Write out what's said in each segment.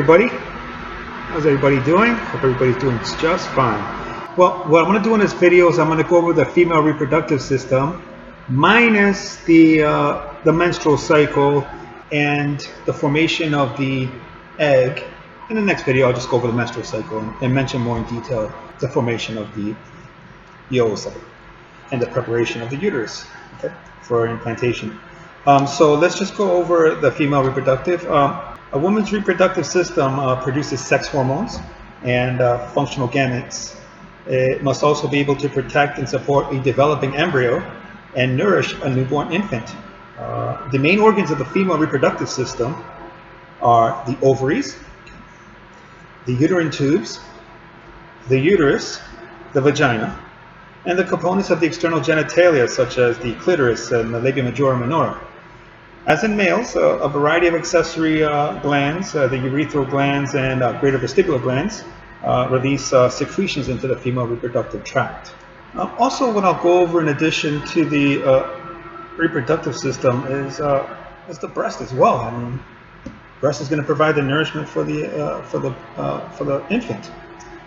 everybody. How's everybody doing? Hope everybody's doing just fine. Well, what I'm going to do in this video is I'm going to go over the female reproductive system minus the menstrual cycle and the formation of the egg. In the next video, I'll just go over the menstrual cycle and mention more in detail the formation of the oocyte and the preparation of the uterus, okay, for implantation. So let's just go over the female reproductive. A woman's reproductive system produces sex hormones and functional gametes. It must also be able to protect and support a developing embryo and nourish a newborn infant. The main organs of the female reproductive system are the ovaries, the uterine tubes, the uterus, the vagina, and the components of the external genitalia such as the clitoris and the labia majora and minora. As in males, a variety of accessory glands, the urethral glands and greater vestibular glands, release secretions into the female reproductive tract. Also, what I'll go over in addition to the reproductive system is the breast as well. I mean, breast is going to provide the nourishment for the infant.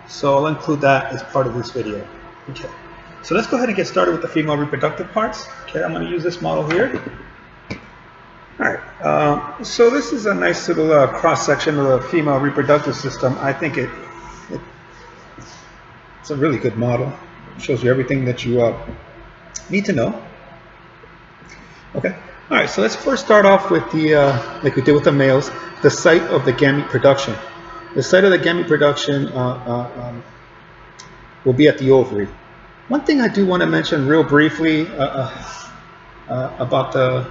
So I'll include that as part of this video. Okay. So let's go ahead and get started with the female reproductive parts. Okay, I'm going to use this model here. Alright, so this is a nice little cross-section of the female reproductive system. I think it's a really good model. It shows you everything that you need to know. Okay, alright, so let's first start off with the, like we did with the males, the site of the gamete production. The site of the gamete production will be at the ovary. One thing I do want to mention real briefly about the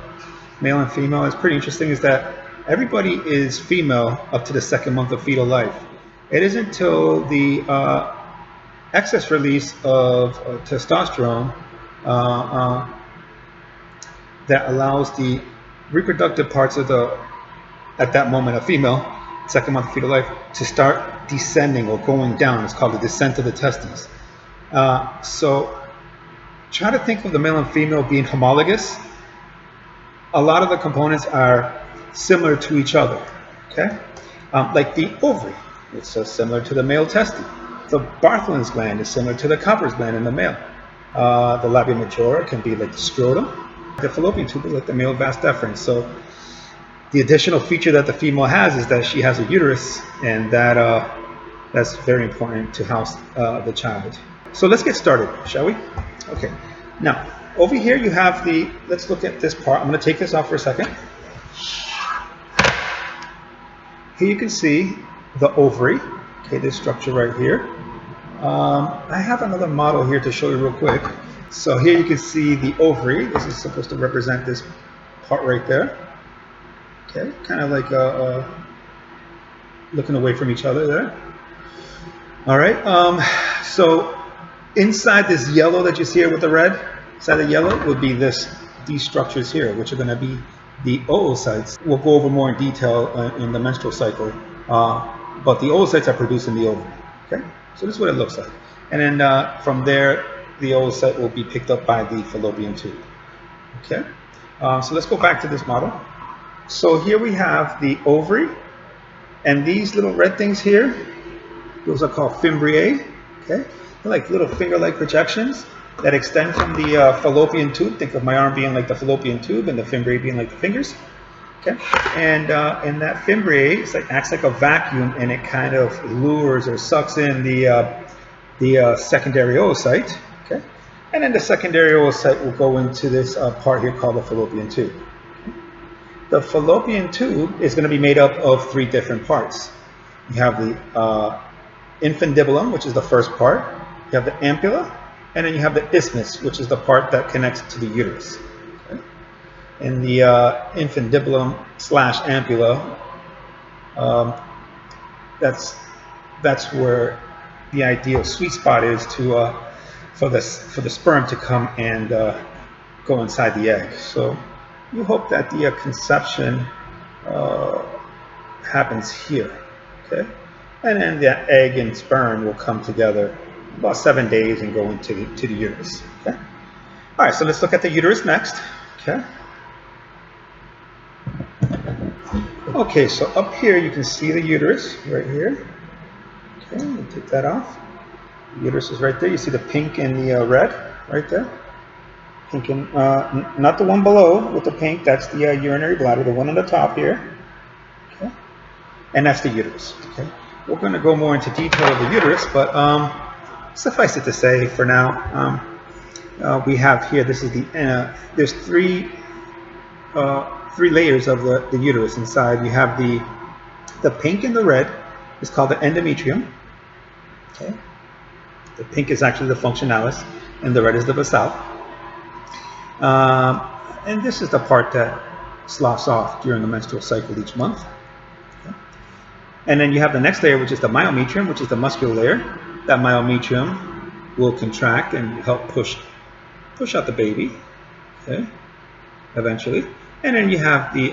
male and female is pretty interesting is that everybody is female up to the second month of fetal life. It isn't until the excess release of testosterone that allows the reproductive parts of at that moment of female, second month of fetal life, to start descending or going down. It's called the descent of the testes. So try to think of the male and female being homologous. A lot of the components are similar to each other, okay? Like the ovary, it's similar to the male testes. The Bartholin's gland is similar to the Cowper's gland in the male. The labia majora can be like the scrotum. The fallopian tube is like the male vas deferens. So the additional feature that the female has is that she has a uterus, and that's very important to house the child. So let's get started, shall we? Okay, now, over here you have let's look at this part. I'm going to take this off for a second. Here you can see the ovary, okay, this structure right here. I have another model here to show you real quick. So here you can see the ovary. This is supposed to represent this part right there. Okay, kind of like looking away from each other there. All right, so inside this yellow that you see here with the red, inside the yellow would be these structures here, which are going to be the oocytes. We'll go over more in detail in the menstrual cycle, but the oocytes are produced in the ovary. Okay, so this is what it looks like. And then from there, the oocyte will be picked up by the fallopian tube. Okay, so let's go back to this model. So here we have the ovary, and these little red things here, those are called fimbriae. Okay, they're like little finger-like projections that extend from the fallopian tube. Think of my arm being like the fallopian tube and the fimbriae being like the fingers. Okay, and that fimbriae acts like a vacuum, and it kind of lures or sucks in the secondary oocyte. Okay, and then the secondary oocyte will go into this part here called the fallopian tube. The fallopian tube is going to be made up of three different parts. You have the infundibulum, which is the first part. You have the ampulla, and then you have the isthmus, which is the part that connects to the uterus. Okay? In the infundibulum / ampulla, that's where the ideal sweet spot is for the sperm to come and go inside the egg. So you hope that the conception happens here. Okay, and then the egg and sperm will come together about 7 days and go into the uterus. Okay. All right, so let's look at the uterus next. Okay. Okay, so up here you can see the uterus right here. Okay, let me take that off. The uterus is right there. You see the pink and the red right there. Pink and, not the one below with the pink, that's the urinary bladder, the one on the top here. Okay, and that's the uterus. Okay, we're going to go more into detail of the uterus, but suffice it to say for now, we have here, this is the, there's three layers of the uterus inside. You have the pink and the red is called the endometrium. Okay, the pink is actually the functionalis, and the red is the basal. And this is the part that sloughs off during the menstrual cycle each month. Okay. And then you have the next layer, which is the myometrium, which is the muscular layer. That myometrium will contract and help push out the baby, okay, eventually. And then you have the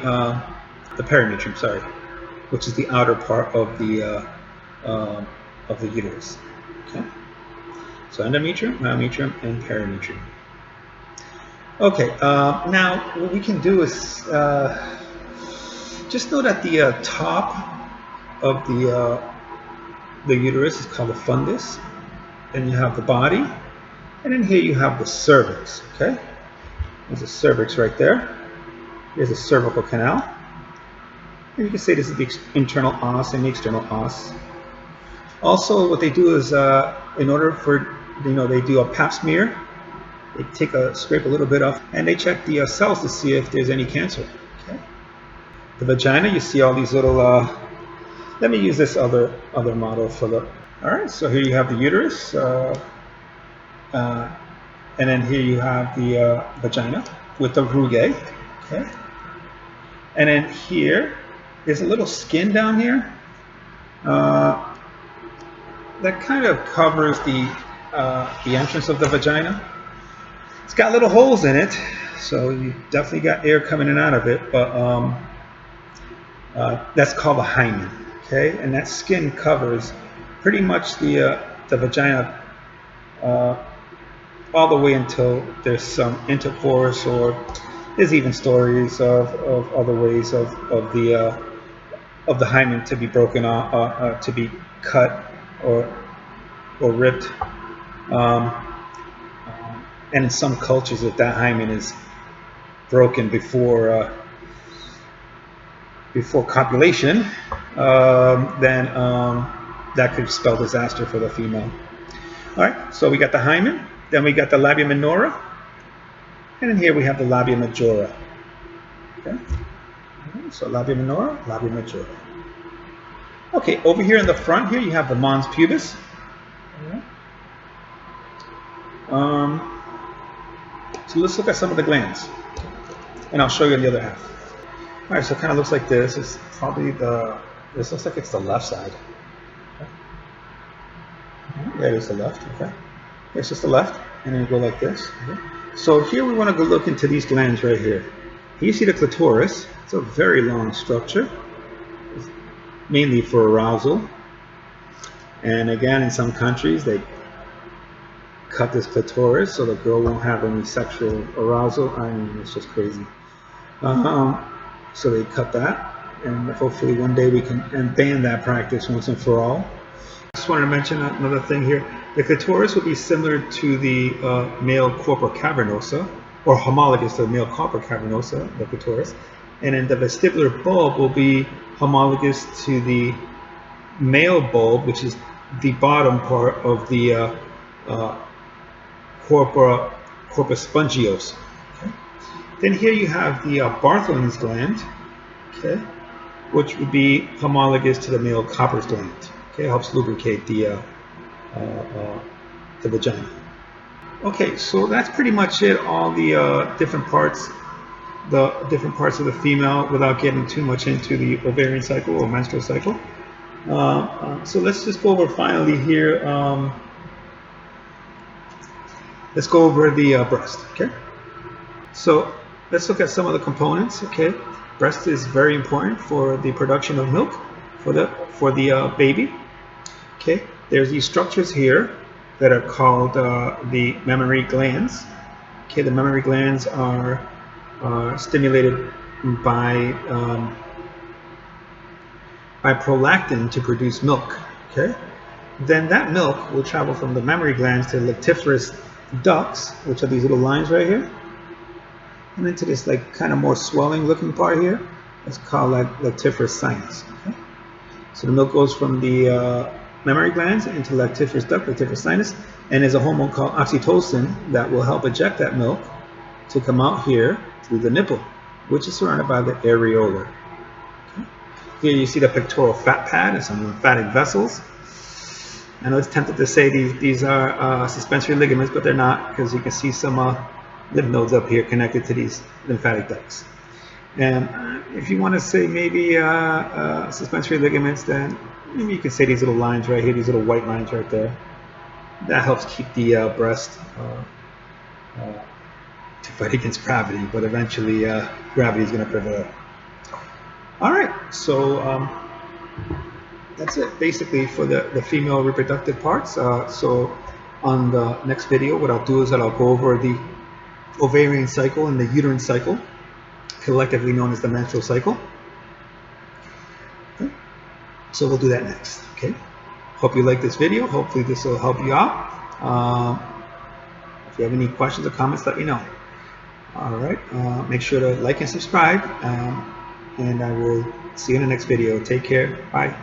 perimetrium, sorry, which is the outer part of the uterus. Okay. So endometrium, myometrium, and perimetrium. Okay, now what we can do is just know that the top of the uterus is called the fundus. Then you have the body, and then here you have the cervix. Okay, there's a cervix right there. Here's the cervical canal, and you can say this is the internal os and the external os. Also, what they do is, in order for, they do a pap smear. They scrape a little bit off, and they check the cells to see if there's any cancer. Okay. The vagina, you see all these little. Let me use this other model for the. All right, so here you have the uterus, and then here you have the vagina with the rugae. Okay. And then here is a little skin down here that kind of covers the entrance of the vagina. It's got little holes in it, so you definitely got air coming in and out of it, but that's called the hymen, okay? And that skin covers pretty much the vagina all the way until there's some intercourse, or there's even stories of other ways of the hymen to be broken off, to be cut or ripped. And in some cultures, if that hymen is broken before copulation, then that could spell disaster for the female. All right, so we got the hymen, then we got the labia minora, and then here we have the labia majora. Okay, so labia minora, labia majora. Okay, over here in the front here, you have the mons pubis. So let's look at some of the glands, and I'll show you the other half. All right, so it kind of looks like this. It's probably this looks like it's the left side. Okay. Yeah, it's the left. Okay, it's just the left, and then you go like this. Okay. So here we want to go look into these glands right here. You see the clitoris. It's a very long structure, mainly for arousal. And again, in some countries, they cut this clitoris so the girl won't have any sexual arousal. I mean, it's just crazy. So they cut that, and hopefully one day we can ban that practice once and for all. Just wanted to mention another thing here. The clitoris will be similar to the male corpora cavernosa, or homologous to the male corpora cavernosa, the clitoris. And then the vestibular bulb will be homologous to the male bulb, which is the bottom part of the corpus spongiosum. Okay. Then here you have the Bartholin's gland, okay, which would be homologous to the male Copper's gland. Okay, it helps lubricate the vagina. Okay, so that's pretty much it. All the different parts of the female, without getting too much into the ovarian cycle or menstrual cycle. So let's just go over finally here. Let's go over the breast. Okay. So let's look at some of the components. Okay. Breast is very important for the production of milk for the baby. Okay. There's these structures here that are called the mammary glands. Okay. The mammary glands are stimulated by by prolactin to produce milk. Okay, then that milk will travel from the mammary glands to the lactiferous ducts, which are these little lines right here, and into this like kind of more swelling looking part here. It's called like lactiferous sinus. Okay? So the milk goes from the mammary glands into lactiferous duct, lactiferous sinus, and there's a hormone called oxytocin that will help eject that milk to come out here through the nipple, which is surrounded by the areola. Okay? Here you see the pectoral fat pad and some lymphatic vessels. I know it's tempted to say these are suspensory ligaments, but they're not, because you can see some lymph nodes up here connected to these lymphatic ducts. And if you want to say maybe suspensory ligaments, then maybe you can say these little lines right here, these little white lines right there. That helps keep the breast to fight against gravity, but eventually gravity is going to prevail. All right, so that's it basically for the female reproductive parts. So on the next video, what I'll do is that I'll go over the ovarian cycle and the uterine cycle, collectively known as the menstrual cycle. Okay. So we'll do that next. Okay. Hope you like this video. Hopefully this will help you out. If you have any questions or comments, let me know. All right. Make sure to like and subscribe. And I will see you in the next video. Take care. Bye.